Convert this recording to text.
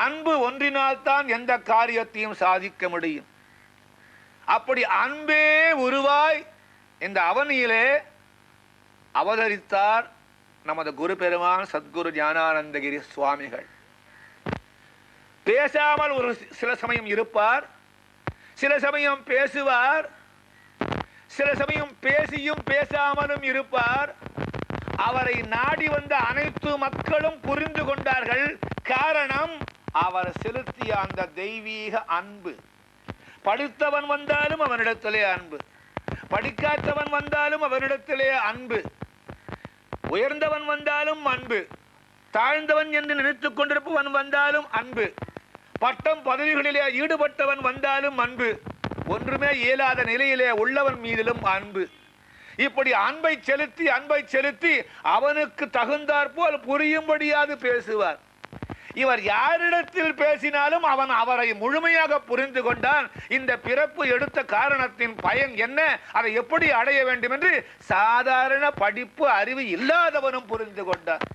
அன்பு ஒன்றினால்தான் எந்த காரியத்தையும் சாதிக்க முடியும். அப்படி அன்பே உருவாய் இந்த அவனியிலே அவதரித்தார் நமது குரு பெருமான் சத்குரு ஞானானந்தகிரி சுவாமிகள். பேசாமல் ஒரு சில சமயம் இருப்பார், சில சமயம் பேசுவார், சில சமயம் பேசியும் பேசாமலும் இருப்பார். அவரை நாடி வந்த அனைத்து மக்களும் புரிந்து கொண்டார்கள். காரணம், அவர் செலுத்திய அந்த தெய்வீக அன்பு. படித்தவன் வந்தாலும் அவனிடத்திலே அன்பு, படிக்காதவன் வந்தாலும் அவனிடத்திலே அன்பு, உயர்ந்தவன் வந்தாலும் அன்பு, தாழ்ந்தவன் என்று நினைத்துக் கொண்டிருப்பவன் வந்தாலும் அன்பு, பட்டம் பதவிகளிலே ஈடுபட்டவன் வந்தாலும் அன்பு, ஒன்றுமே இயலாத நிலையிலே உள்ளவன் மீதிலும் அன்பு. இப்படி அன்பை செலுத்தி அவனுக்கு தகுந்தாற்போல் புரியும்படியாது பேசுவார். இவர் யாரிடத்தில் பேசினாலும் அவன் அவரை முழுமையாக புரிந்து கொண்டான். இந்த பிறப்பு எடுத்த காரணத்தின் பயன் என்ன, அதை எப்படி அடைய வேண்டும் என்று சாதாரண படிப்பு அறிவு இல்லாதவனும் புரிந்து கொண்டான்.